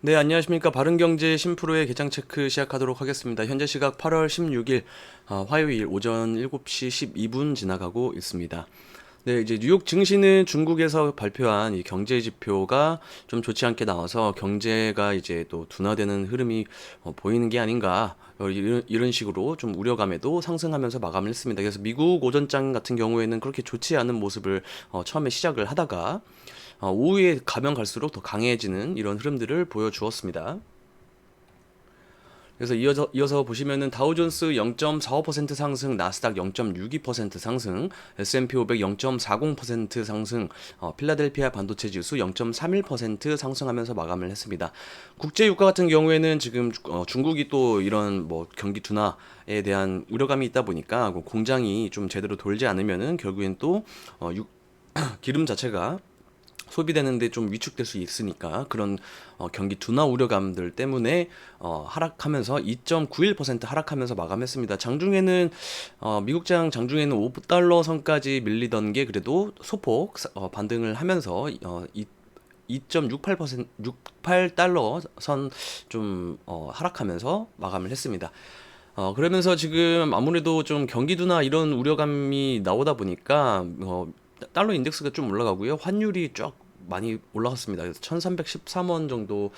네, 안녕하십니까. 바른경제 신프로의 개장 체크 시작하도록 하겠습니다. 현재 시각 8월 16일 화요일 오전 7시 12분 지나가고 있습니다. 네, 이제 뉴욕 증시는 중국에서 발표한 이 경제 지표가 좀 좋지 않게 나와서 경제가 이제 또 둔화되는 흐름이 보이는 게 아닌가. 이런 식으로 좀 우려감에도 상승하면서 마감을 했습니다. 그래서 미국 오전장 같은 경우에는 그렇게 좋지 않은 모습을 처음에 시작을 하다가 오후에 가면 갈수록 더 강해지는 이런 흐름들을 보여주었습니다. 그래서 이어서 보시면은 다우존스 0.45% 상승, 나스닥 0.62% 상승, S&P 500 0.40% 상승, 필라델피아 반도체 지수 0.31% 상승하면서 마감을 했습니다. 국제 유가 같은 경우에는 지금 중국이 또 이런 뭐 경기 둔화에 대한 우려감이 있다 보니까 공장이 좀 제대로 돌지 않으면은 결국엔 또 기름 자체가 소비되는데 좀 위축될 수 있으니까 그런 경기 둔화 우려감들 때문에 하락하면서 2.91% 하락하면서 마감했습니다. 장중에는 미국장 장중에는 5달러 선까지 밀리던 게 그래도 소폭 반등을 하면서 2.68% 68달러 선 좀 하락하면서 마감을 했습니다. 그러면서 지금 아무래도 좀 경기 둔화 이런 우려감이 나오다 보니까 달러 인덱스가 좀 올라가고요. 환율이 쫙 많이 올라갔습니다. 그래서 1313원 정도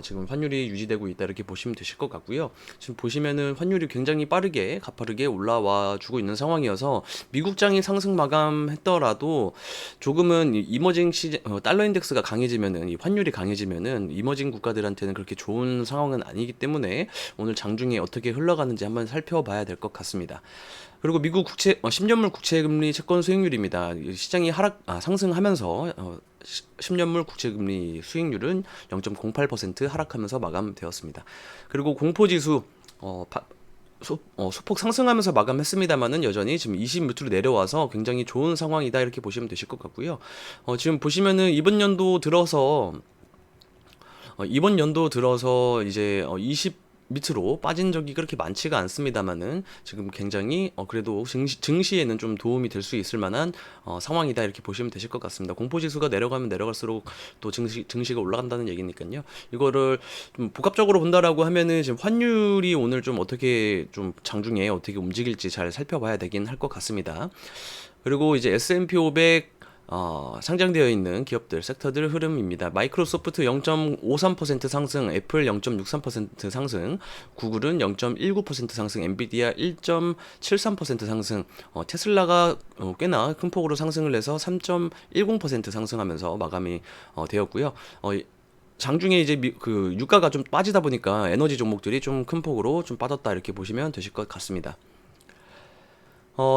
지금 환율이 유지되고 있다 이렇게 보시면 되실 것 같고요. 지금 보시면은 환율이 굉장히 빠르게 가파르게 올라와 주고 있는 상황이어서 미국장이 상승 마감했더라도 조금은 이머징 시장 달러 인덱스가 강해지면은 이 환율이 강해지면은 이머징 국가들한테는 그렇게 좋은 상황은 아니기 때문에 오늘 장중에 어떻게 흘러가는지 한번 살펴봐야 될 것 같습니다. 그리고 미국 10년물 국채금리 채권 수익률입니다. 시장이 상승하면서 10년물 국채금리 수익률은 0.08% 하락하면서 마감되었습니다. 그리고 공포지수 소폭 상승하면서 마감했습니다만은 여전히 지금 20 밑으로 내려와서 굉장히 좋은 상황이다 이렇게 보시면 되실 것 같고요. 지금 보시면은 이번 연도 들어서 이제 20 밑으로 빠진 적이 그렇게 많지가 않습니다만은 지금 굉장히 그래도 증시에는 좀 도움이 될 수 있을 만한 상황이다 이렇게 보시면 되실 것 같습니다. 공포지수가 내려가면 내려갈수록 또 증시가 올라간다는 얘기니까요. 이거를 좀 복합적으로 본다라고 하면은 지금 환율이 오늘 좀 어떻게 좀 장중에 어떻게 움직일지 잘 살펴봐야 되긴 할 것 같습니다. 그리고 이제 S&P 500 상장되어 있는 기업들, 섹터들 흐름입니다. 마이크로소프트 0.53% 상승, 애플 0.63% 상승, 구글은 0.19% 상승, 엔비디아 1.73% 상승, 테슬라가 꽤나 큰 폭으로 상승을 해서 3.10% 상승하면서 마감이 되었고요. 장중에 이제 그 유가가 좀 빠지다 보니까 에너지 종목들이 좀 큰 폭으로 좀 빠졌다 이렇게 보시면 되실 것 같습니다.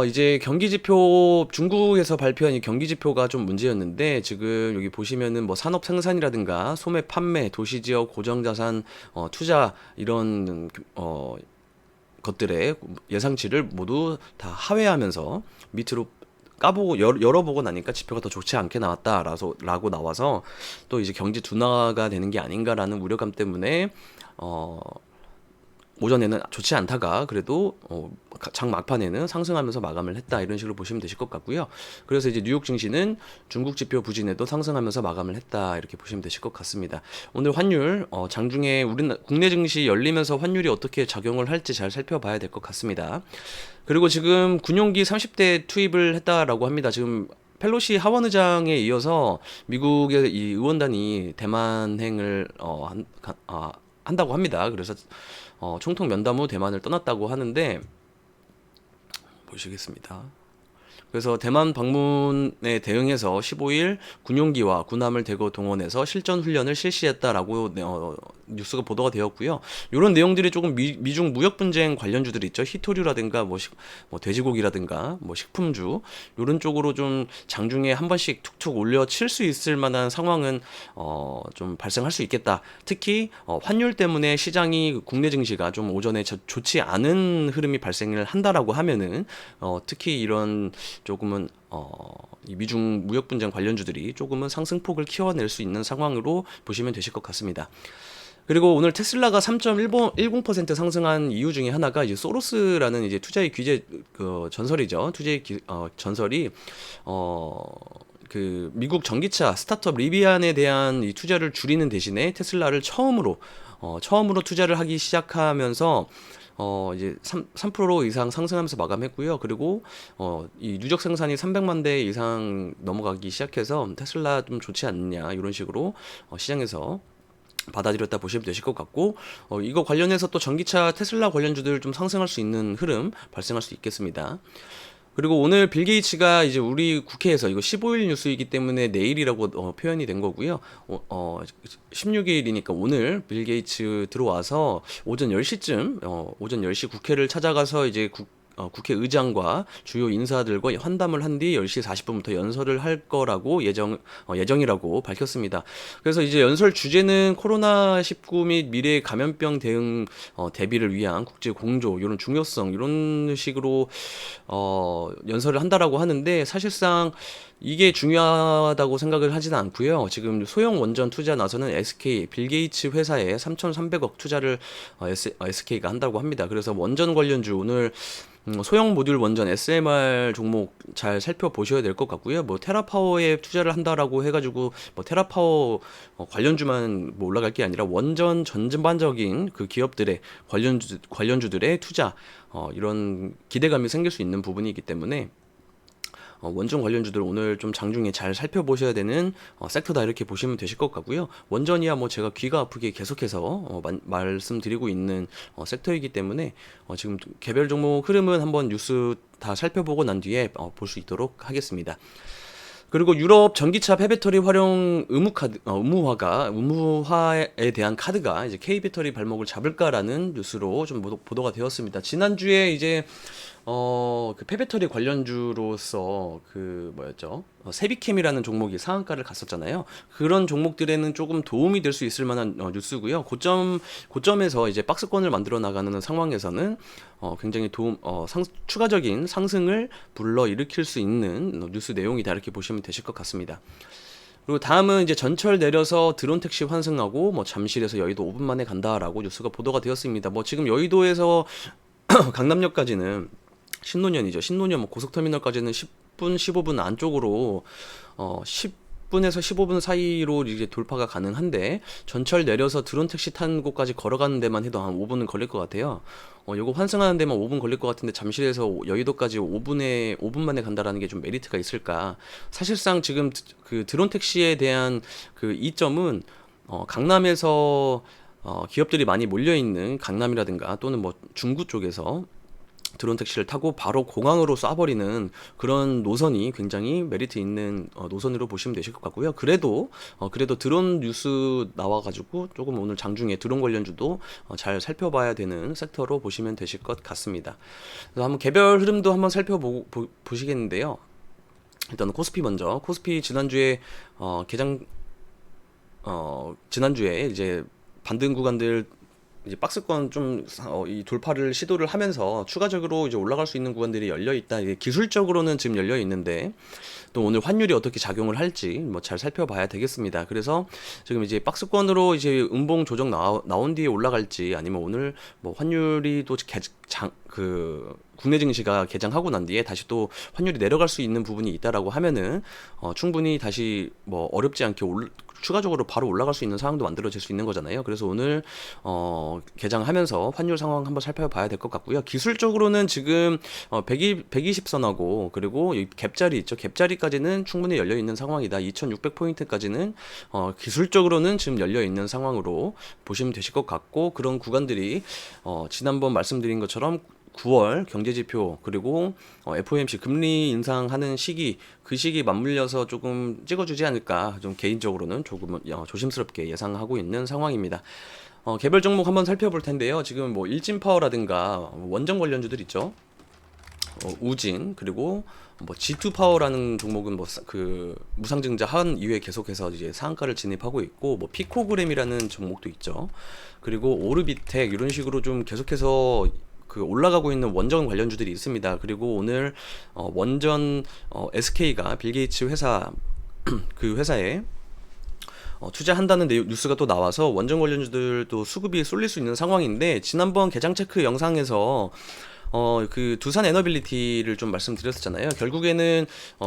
이제 경기지표, 중국에서 발표한 이 경기지표가 좀 문제였는데, 지금 여기 보시면은 뭐 산업 생산이라든가, 소매 판매, 도시지역, 고정자산, 투자, 이런, 것들의 예상치를 모두 다 하회하면서 밑으로 까보고 열어보고 나니까 지표가 더 좋지 않게 나왔다라고 나와서 또 이제 경제 둔화가 되는 게 아닌가라는 우려감 때문에 어, 오전에는 좋지 않다가 그래도 장 막판에는 상승하면서 마감을 했다 이런 식으로 보시면 되실 것 같고요. 그래서 이제 뉴욕 증시는 중국 지표 부진에도 상승하면서 마감을 했다 이렇게 보시면 되실 것 같습니다. 오늘 환율 장중에 우리 국내 증시 열리면서 환율이 어떻게 작용을 할지 잘 살펴봐야 될 것 같습니다. 그리고 지금 군용기 30대 투입을 했다라고 합니다. 지금 펠로시 하원 의장에 이어서 미국의 이 의원단이 대만행을 한다고 합니다. 그래서 총통 면담 후 대만을 떠났다고 하는데 보시겠습니다. 그래서 대만 방문에 대응해서 15일 군용기와 군함을 대거 동원해서 실전 훈련을 실시했다라고 뉴스가 보도가 되었고요. 이런 내용들이 조금 미중 무역 분쟁 관련주들 있죠. 히토류라든가 뭐 돼지고기라든가 뭐 식품주 이런 쪽으로 좀 장중에 한 번씩 툭툭 올려 칠 수 있을 만한 상황은 좀 발생할 수 있겠다. 특히 환율 때문에 시장이 국내 증시가 좀 오전에 좋지 않은 흐름이 발생을 한다라고 하면은 특히 이런 조금은 이 미중 무역 분쟁 관련주들이 조금은 상승폭을 키워낼 수 있는 상황으로 보시면 되실 것 같습니다. 그리고 오늘 테슬라가 3.10% 상승한 이유 중에 하나가 이제 소로스라는 이제 투자의 규제 전설이죠. 전설이 그 미국 전기차 스타트업 리비안에 대한 이 투자를 줄이는 대신에 테슬라를 처음으로 투자를 하기 시작하면서 이제 3% 이상 상승하면서 마감했고요. 그리고 이 누적 생산이 300만 대 이상 넘어가기 시작해서 테슬라 좀 좋지 않냐 이런 식으로 시장에서 받아들였다 보시면 되실 것 같고, 이거 관련해서 또 전기차 테슬라 관련주들 좀 상승할 수 있는 흐름 발생할 수 있겠습니다. 그리고 오늘 빌 게이츠가 이제 우리 국회에서 이거 15일 뉴스이기 때문에 내일이라고 표현이 된 거고요. 16일이니까 오늘 빌 게이츠 들어와서 오전 10시쯤 오전 10시 국회를 찾아가서 이제 국회의장과 주요 인사들과 환담을 한 뒤 10시 40분부터 연설을 할 거라고 예정이라고 밝혔습니다. 그래서 이제 연설 주제는 코로나19 및 미래 감염병 대응 대비를 위한 국제 공조 이런 중요성 이런 식으로 연설을 한다라고 하는데, 사실상 이게 중요하다고 생각을 하지는 않고요. 지금 소형 원전 투자 나서는 SK 빌 게이츠 회사에 3,300억 투자를 SK가 한다고 합니다. 그래서 원전 관련주 오늘 소형 모듈 원전 SMR 종목 잘 살펴보셔야 될 것 같고요. 뭐 테라파워에 투자를 한다라고 해가지고 뭐 테라파워 관련주만 뭐 올라갈 게 아니라 원전 전반적인 그 기업들의 관련주들의 투자 이런 기대감이 생길 수 있는 부분이기 때문에 원전 관련주들 오늘 좀 장중에 잘 살펴보셔야 되는 섹터다 이렇게 보시면 되실 것 같고요. 원전이야 뭐 제가 귀가 아프게 계속해서 말씀드리고 있는 섹터이기 때문에 지금 개별 종목 흐름은 한번 뉴스 다 살펴보고 난 뒤에 볼 수 있도록 하겠습니다. 그리고 유럽 전기차 폐배터리 활용 의무화에 대한 카드가 이제 K배터리 발목을 잡을까라는 뉴스로 좀 보도가 되었습니다. 지난주에 이제 그 폐배터리 관련주로서 그 뭐였죠? 세비캠이라는 종목이 상한가를 갔었잖아요. 그런 종목들에는 조금 도움이 될 수 있을 만한 뉴스고요. 고점에서 이제 박스권을 만들어 나가는 상황에서는 굉장히 추가적인 상승을 불러일으킬 수 있는 뉴스 내용이다 이렇게 보시면 되실 것 같습니다. 그리고 다음은 이제 전철 내려서 드론 택시 환승하고 뭐 잠실에서 여의도 5분 만에 간다라고 뉴스가 보도가 되었습니다. 뭐 지금 여의도에서 강남역까지는 신논현 뭐 고속터미널까지는 10분, 15분 안쪽으로 10분에서 15분 사이로 이제 돌파가 가능한데, 전철 내려서 드론 택시 탄 곳까지 걸어가는 데만 해도 한 5분은 걸릴 것 같아요. 요거 환승하는 데만 5분 걸릴 것 같은데 잠실에서 여의도까지 5분 만에 간다라는 게 좀 메리트가 있을까? 사실상 지금 그 드론 택시에 대한 그 이점은 강남에서 기업들이 많이 몰려 있는 강남이라든가 또는 뭐 중구 쪽에서 드론 택시를 타고 바로 공항으로 쏴버리는 그런 노선이 굉장히 메리트 있는 노선으로 보시면 되실 것 같고요. 그래도 드론 뉴스 나와가지고 조금 오늘 장중에 드론 관련주도 잘 살펴봐야 되는 섹터로 보시면 되실 것 같습니다. 그래서 한번 개별 흐름도 한번 살펴보시겠는데요. 일단 코스피 먼저. 코스피 지난주에 지난주에 이제 반등 구간들 이제 박스권 좀 이 돌파를 시도를 하면서 추가적으로 이제 올라갈 수 있는 구간들이 열려 있다. 이게 기술적으로는 지금 열려 있는데 또 오늘 환율이 어떻게 작용을 할지 뭐 잘 살펴봐야 되겠습니다. 그래서 지금 이제 박스권으로 이제 음봉 조정 나온 뒤에 올라갈지, 아니면 오늘 뭐 환율이 또 국내 증시가 개장하고 난 뒤에 다시 또 환율이 내려갈 수 있는 부분이 있다라고 하면은 충분히 다시 뭐 어렵지 않게 추가적으로 바로 올라갈 수 있는 상황도 만들어질 수 있는 거잖아요. 그래서 오늘 개장하면서 환율 상황 한번 살펴봐야 될 것 같고요. 기술적으로는 지금 120선하고 그리고 이 갭자리 있죠. 갭자리까지는 충분히 열려 있는 상황이다. 2600포인트까지는 기술적으로는 지금 열려 있는 상황으로 보시면 되실 것 같고, 그런 구간들이 지난번 말씀드린 것처럼 9월 경제지표 그리고 FOMC 금리 인상하는 시기, 그 시기 맞물려서 조금 찍어주지 않을까, 좀 개인적으로는 조금 조심스럽게 예상하고 있는 상황입니다. 개별 종목 한번 살펴볼 텐데요. 지금 뭐 일진파워라든가 원전 관련주들 있죠. 우진, 그리고 뭐 G2파워라는 종목은 뭐 그 무상증자 한 이후에 계속해서 이제 상한가를 진입하고 있고, 뭐 피코그램이라는 종목도 있죠. 그리고 오르비텍 이런 식으로 좀 계속해서 그 올라가고 있는 원전 관련주들이 있습니다. 그리고 오늘 원전 SK가 빌 게이츠 회사 그 회사에 투자한다는 뉴스가 또 나와서 원전 관련주들도 수급이 쏠릴 수 있는 상황인데, 지난번 개장 체크 영상에서 그 두산 에너빌리티를 좀 말씀드렸었잖아요. 결국에는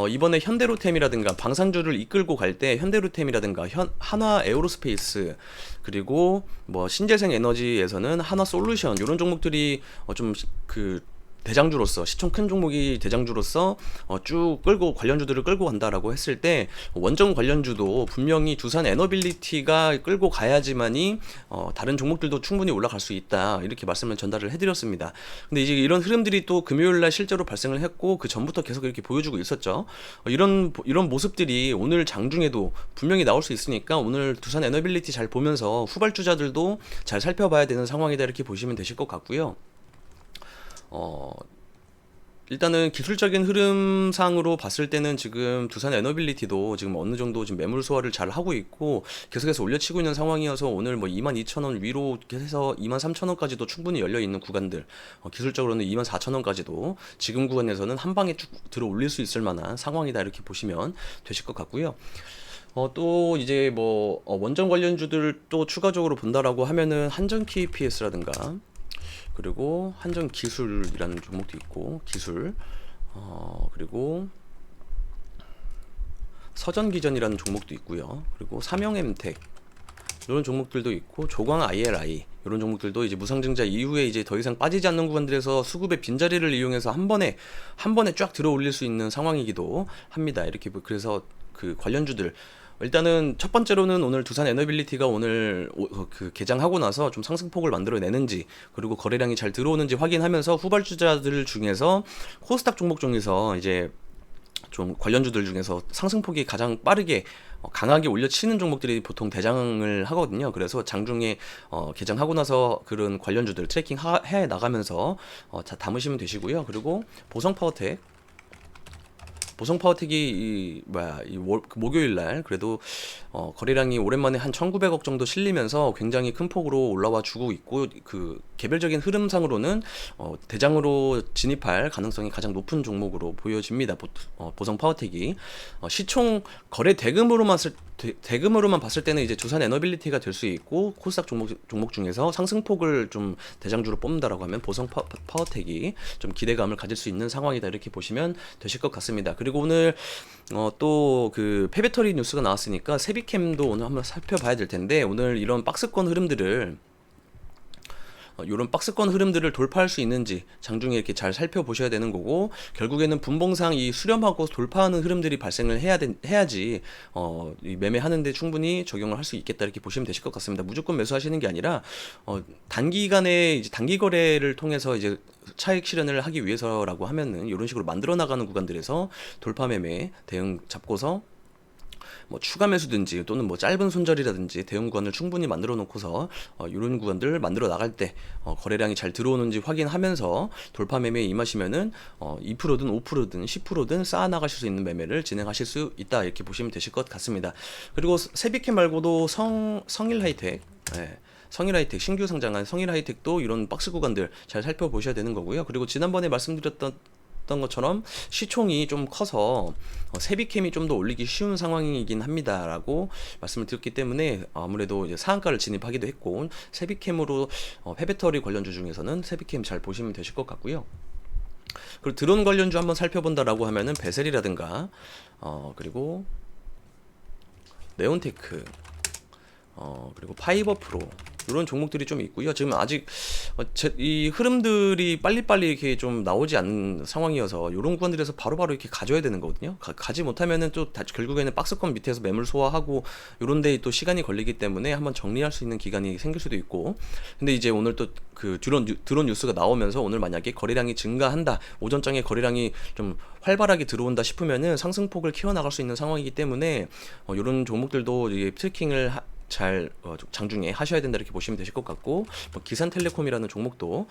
이번에 현대로템이라든가 방산주를 이끌고 갈 때 현대로템이라든가 한화 에어로스페이스, 그리고 뭐 신재생 에너지에서는 한화 솔루션, 이런 종목들이 좀 그 대장주로서, 시총 큰 종목이 대장주로서 쭉 끌고 관련주들을 끌고 간다라고 했을 때, 원전 관련주도 분명히 두산 에너빌리티가 끌고 가야지만이 다른 종목들도 충분히 올라갈 수 있다, 이렇게 말씀을 전달을 해드렸습니다. 근데 이제 이런 흐름들이 또 금요일날 실제로 발생을 했고, 그 전부터 계속 이렇게 보여주고 있었죠. 이런 모습들이 오늘 장중에도 분명히 나올 수 있으니까, 오늘 두산 에너빌리티 잘 보면서 후발주자들도 잘 살펴봐야 되는 상황이다, 이렇게 보시면 되실 것 같고요. 어, 일단은 기술적인 흐름상으로 봤을 때는 지금 두산 에너빌리티도 지금 어느 정도 지금 매물 소화를 잘 하고 있고, 계속해서 올려치고 있는 상황이어서 오늘 뭐 22,000원 위로 해서 23,000원까지도 충분히 열려 있는 구간들, 기술적으로는 24,000원까지도 지금 구간에서는 한 방에 쭉 들어 올릴 수 있을 만한 상황이다, 이렇게 보시면 되실 것 같고요. 또 이제 뭐 원전 관련주들 또 추가적으로 본다라고 하면은 한전 KPS라든가, 그리고 한전 기술이라는 종목도 있고, 기술, 그리고 서전기전이라는 종목도 있고요. 그리고 삼영엠텍, 이런 종목들도 있고, 조광 ILI, 이런 종목들도 이제 무상증자 이후에 이제 더 이상 빠지지 않는 구간들에서 수급의 빈자리를 이용해서 한 번에 쫙 들어 올릴 수 있는 상황이기도 합니다. 이렇게 그래서 그 관련주들, 일단은 첫 번째로는 오늘 두산 에너빌리티가 오늘 그 개장하고 나서 좀 상승폭을 만들어내는지, 그리고 거래량이 잘 들어오는지 확인하면서 후발주자들 중에서 코스닥 종목 중에서 이제 좀 관련주들 중에서 상승폭이 가장 빠르게 강하게 올려치는 종목들이 보통 대장을 하거든요. 그래서 장중에 개장하고 나서 그런 관련주들 트래킹 해 나가면서 담으시면 되시고요. 그리고 보성파워텍이 목요일 날 그래도 거래량이 오랜만에 한 1,900억 정도 실리면서 굉장히 큰 폭으로 올라와 주고 있고, 그 개별적인 흐름상으로는 대장으로 진입할 가능성이 가장 높은 종목으로 보여집니다. 보성파워텍이 시총 거래 대금으로만 봤을 때는 이제 두산 에너빌리티가 될 수 있고, 코스닥 종목 중에서 상승폭을 좀 대장주로 뽑는다라고 하면 보성파워텍이 좀 기대감을 가질 수 있는 상황이다, 이렇게 보시면 되실 것 같습니다. 그리고 오늘 또 그 폐배터리 뉴스가 나왔으니까 세비캠도 오늘 한번 살펴봐야 될 텐데, 오늘 이런 박스권 흐름들을 이런 박스권 흐름들을 돌파할 수 있는지 장중에 이렇게 잘 살펴보셔야 되는 거고, 결국에는 분봉상 이 수렴하고 돌파하는 흐름들이 발생을 해야지 이 매매하는데 충분히 적용을 할 수 있겠다, 이렇게 보시면 되실 것 같습니다. 무조건 매수하시는 게 아니라 단기간에 이제 단기 거래를 통해서 이제 차익 실현을 하기 위해서라고 하면은 이런 식으로 만들어 나가는 구간들에서 돌파 매매 대응 잡고서 뭐 추가 매수든지 또는 뭐 짧은 손절이라든지 대응 구간을 충분히 만들어 놓고서 이런 구간들 만들어 나갈 때 거래량이 잘 들어오는지 확인하면서 돌파 매매에 임하시면은 2%든 5%든 10%든 쌓아 나가실 수 있는 매매를 진행하실 수 있다, 이렇게 보시면 되실 것 같습니다. 그리고 세비캠 말고도 성일하이텍, 성일하이텍, 신규 상장한 성일하이텍도 이런 박스 구간들 잘 살펴보셔야 되는 거고요. 그리고 지난번에 말씀드렸던 것처럼 시총이 좀 커서 세비캠이 좀 더 올리기 쉬운 상황이긴 합니다라고 말씀을 드렸기 때문에, 아무래도 이제 상한가를 진입하기도 했고, 세비캠으로 폐배터리 관련주 중에서는 세비캠 잘 보시면 되실 것 같고요. 그리고 드론 관련주 한번 살펴본다라고 하면은 베셀이라든가 그리고 네온테크, 그리고 파이버프로, 이런 종목들이 좀 있고요. 지금 아직 이 흐름들이 빨리빨리 이렇게 좀 나오지 않는 상황이어서 이런 구간들에서 바로바로 이렇게 가져야 되는 거거든요. 가지 못하면은 또 결국에는 박스권 밑에서 매물 소화하고 이런 데에 또 시간이 걸리기 때문에 한번 정리할 수 있는 기간이 생길 수도 있고. 근데 이제 오늘 또 그 드론 뉴스가 나오면서 오늘 만약에 거래량이 증가한다, 오전장에 거래량이 좀 활발하게 들어온다 싶으면은 상승폭을 키워나갈 수 있는 상황이기 때문에 이런 종목들도 이게 트래킹을 잘 장중에 하셔야 된다, 이렇게 보시면 되실 것 같고, 기산텔레콤이라는 종목도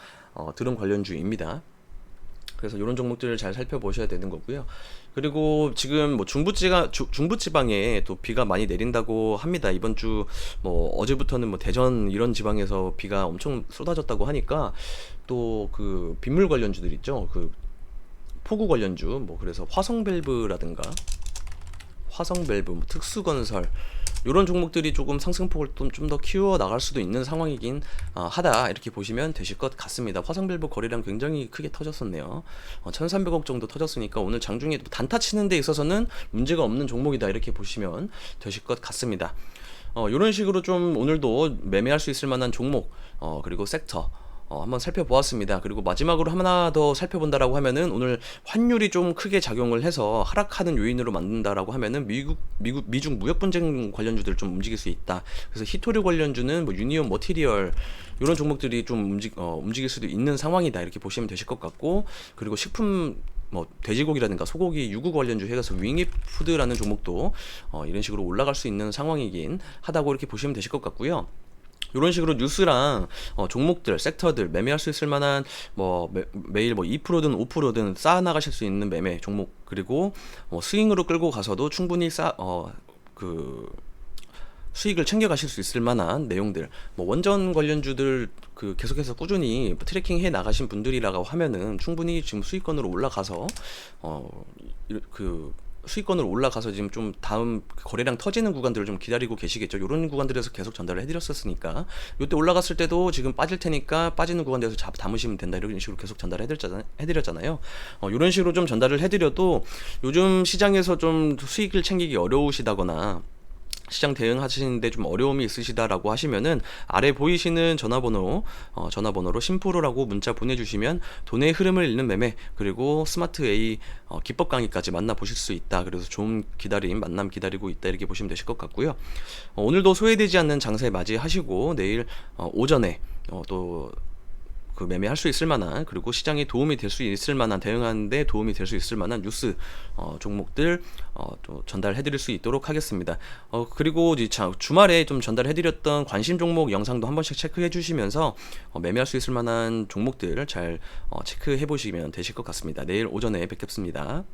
드론 관련주입니다. 그래서 이런 종목들을 잘 살펴보셔야 되는 거고요. 그리고 지금 뭐 중부지방에 또 비가 많이 내린다고 합니다. 이번 주 뭐 어제부터는 뭐 대전 이런 지방에서 비가 엄청 쏟아졌다고 하니까, 또 그 빗물 관련주들 있죠. 그 폭우 관련주, 뭐 그래서 화성밸브라든가, 뭐 특수건설, 요런 종목들이 조금 상승폭을 좀 더 키워 나갈 수도 있는 상황이긴 하다, 이렇게 보시면 되실 것 같습니다. 화성밸브 거래량 굉장히 크게 터졌었네요. 1300억 정도 터졌으니까 오늘 장중에 단타 치는 데 있어서는 문제가 없는 종목이다, 이렇게 보시면 되실 것 같습니다. 이런 식으로 좀 오늘도 매매할 수 있을 만한 종목, 그리고 섹터 한번 살펴보았습니다. 그리고 마지막으로 하나 더 살펴본다라고 하면은, 오늘 환율이 좀 크게 작용을 해서 하락하는 요인으로 만든다라고 하면은 미중 무역 분쟁 관련주들 좀 움직일 수 있다. 그래서 히토류 관련주는 뭐 유니온 머티리얼 이런 종목들이 좀 움직일 수도 있는 상황이다, 이렇게 보시면 되실 것 같고, 그리고 식품 뭐 돼지고기라든가 소고기 유구 관련주 해서 윙이푸드라는 종목도 이런 식으로 올라갈 수 있는 상황이긴 하다고 이렇게 보시면 되실 것 같고요. 이런 식으로 뉴스랑 종목들, 섹터들 매매할 수 있을 만한 뭐 매일 뭐 2%든 5%든 쌓아 나가실 수 있는 매매 종목, 그리고 스윙으로 끌고 가서도 충분히 그 수익을 챙겨 가실 수 있을 만한 내용들, 뭐 원전 관련주들 그 계속해서 꾸준히 트래킹 해 나가신 분들이라고 하면은 충분히 지금 수익권으로 올라가서 그 수익권으로 올라가서 지금 좀 다음 거래량 터지는 구간들을 좀 기다리고 계시겠죠. 이런 구간들에서 계속 전달을 해드렸었으니까, 이때 올라갔을 때도 지금 빠질 테니까 빠지는 구간에서 담으시면 된다, 이런 식으로 계속 전달을 해드렸잖아요. 이런 식으로 좀 전달을 해드려도 요즘 시장에서 좀 수익을 챙기기 어려우시다거나 시장 대응하시는데 좀 어려움이 있으시다라고 하시면은, 아래 보이시는 전화번호로 심프로라고 문자 보내주시면 돈의 흐름을 읽는 매매, 그리고 스마트 A 기법 강의까지 만나보실 수 있다. 그래서 좋은 만남 기다리고 있다, 이렇게 보시면 되실 것 같고요. 오늘도 소외되지 않는 장세 맞이하시고, 내일 오전에 또 그 매매할 수 있을 만한, 그리고 시장에 도움이 될 수 있을 만한, 대응하는데 도움이 될 수 있을 만한 뉴스 종목들 또 전달해 드릴 수 있도록 하겠습니다. 그리고 주말에 좀 전달해 드렸던 관심 종목 영상도 한 번씩 체크해 주시면서 매매할 수 있을 만한 종목들 잘 체크해 보시면 되실 것 같습니다. 내일 오전에 뵙겠습니다.